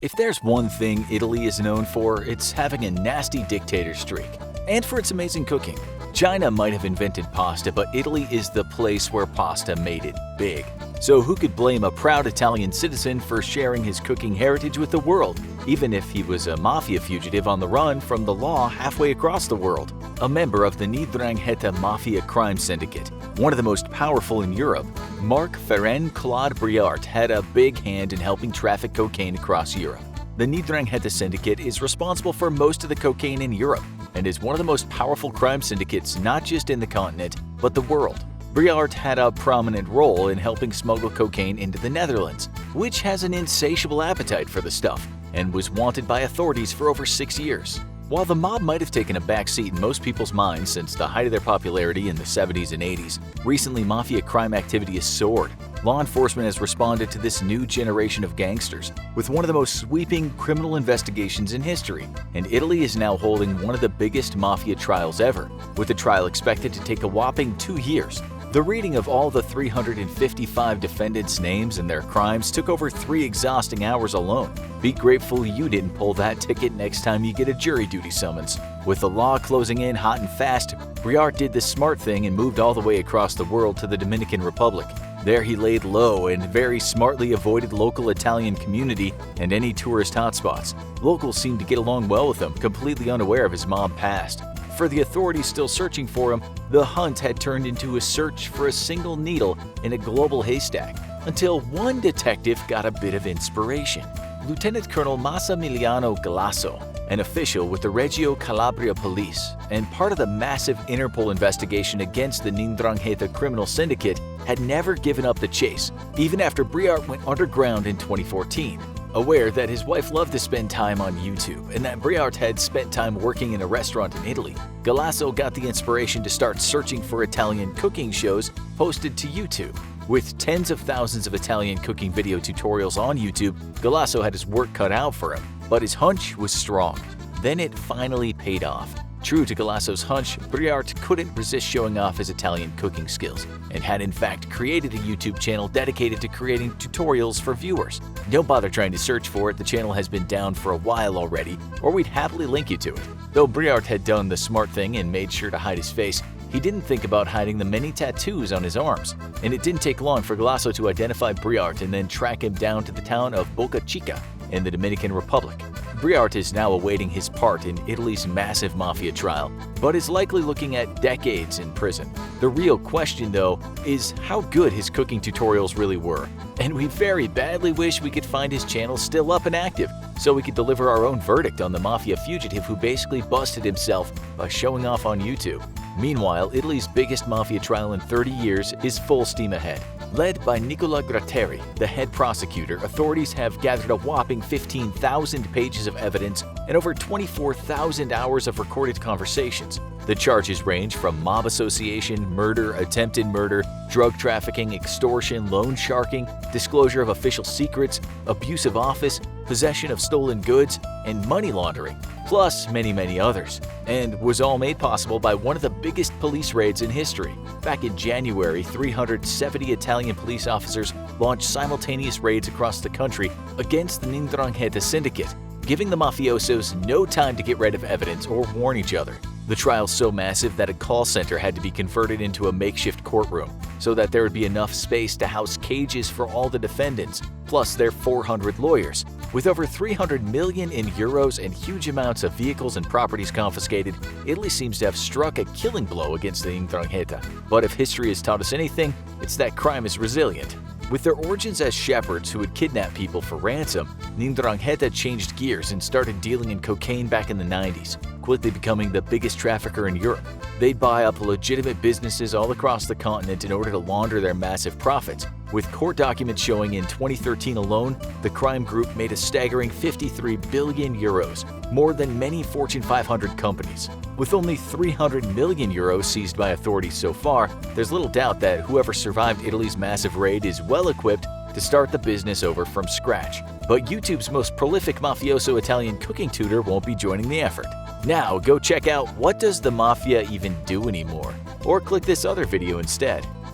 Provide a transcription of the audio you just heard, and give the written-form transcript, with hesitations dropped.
If there's one thing Italy is known for, it's having a nasty dictator streak. And for its amazing cooking. China might have invented pasta, but Italy is the place where pasta made it big. So who could blame a proud Italian citizen for sharing his cooking heritage with the world, even if he was a mafia fugitive on the run from the law halfway across the world? A member of the 'Ndrangheta Mafia crime syndicate, one of the most powerful in Europe, Marc-Ferenc Claude Briard had a big hand in helping traffic cocaine across Europe. The 'Ndrangheta syndicate is responsible for most of the cocaine in Europe and is one of the most powerful crime syndicates not just in the continent, but the world. Briard had a prominent role in helping smuggle cocaine into the Netherlands, which has an insatiable appetite for the stuff, and was wanted by authorities for over 6 years. While the mob might have taken a backseat in most people's minds since the height of their popularity in the 70s and 80s, recently mafia crime activity has soared. Law enforcement has responded to this new generation of gangsters with one of the most sweeping criminal investigations in history, and Italy is now holding one of the biggest mafia trials ever, with the trial expected to take a whopping 2 years. The reading of all the 355 defendants' names and their crimes took over 3 exhausting hours alone. Be grateful you didn't pull that ticket next time you get a jury duty summons. With the law closing in hot and fast, Briard did the smart thing and moved all the way across the world to the Dominican Republic. There he laid low and very smartly avoided local Italian community and any tourist hotspots. Locals seemed to get along well with him, completely unaware of his mob past. For the authorities still searching for him, the hunt had turned into a search for a single needle in a global haystack, until one detective got a bit of inspiration. Lieutenant Colonel Massimiliano Galasso, an official with the Reggio Calabria Police and part of the massive Interpol investigation against the 'Ndrangheta criminal syndicate, had never given up the chase, even after Briard went underground in 2014. Aware that his wife loved to spend time on YouTube and that Briard had spent time working in a restaurant in Italy, Galasso got the inspiration to start searching for Italian cooking shows posted to YouTube. With tens of thousands of Italian cooking video tutorials on YouTube, Galasso had his work cut out for him, but his hunch was strong. Then it finally paid off. True to Galasso's hunch, Briard couldn't resist showing off his Italian cooking skills and had in fact created a YouTube channel dedicated to creating tutorials for viewers. Don't bother trying to search for it, the channel has been down for a while already, or we'd happily link you to it. Though Briard had done the smart thing and made sure to hide his face, he didn't think about hiding the many tattoos on his arms, and it didn't take long for Galasso to identify Briard and then track him down to the town of Boca Chica in the Dominican Republic. Briard is now awaiting his part in Italy's massive mafia trial, but is likely looking at decades in prison. The real question, though, is how good his cooking tutorials really were, and we very badly wish we could find his channel still up and active, so we could deliver our own verdict on the mafia fugitive who basically busted himself by showing off on YouTube. Meanwhile, Italy's biggest mafia trial in 30 years is full steam ahead. Led by Nicola Gratteri, the head prosecutor, authorities have gathered a whopping 15,000 pages of evidence and over 24,000 hours of recorded conversations. The charges range from mob association, murder, attempted murder, drug trafficking, extortion, loan sharking, disclosure of official secrets, abuse of office, possession of stolen goods, and money laundering, plus many others, and was all made possible by one of the biggest police raids in history. Back in January, 370 Italian police officers launched simultaneous raids across the country against the 'Ndrangheta syndicate, giving the mafiosos no time to get rid of evidence or warn each other. The trial's so massive that a call center had to be converted into a makeshift courtroom so that there would be enough space to house cages for all the defendants, plus their 400 lawyers. With over 300 million in euros and huge amounts of vehicles and properties confiscated, Italy seems to have struck a killing blow against the 'Ndrangheta. But if history has taught us anything, it's that crime is resilient. With their origins as shepherds who would kidnap people for ransom, the 'Ndrangheta changed gears and started dealing in cocaine back in the 90s, quickly becoming the biggest trafficker in Europe. They'd buy up legitimate businesses all across the continent in order to launder their massive profits, with court documents showing in 2013 alone, the crime group made a staggering 53 billion euros, more than many Fortune 500 companies. With only 300 million euros seized by authorities so far, there's little doubt that whoever survived Italy's massive raid is well equipped to start the business over from scratch. But YouTube's most prolific mafioso Italian cooking tutor won't be joining the effort. Now go check out What Does the Mafia Even Do Anymore? Or click this other video instead.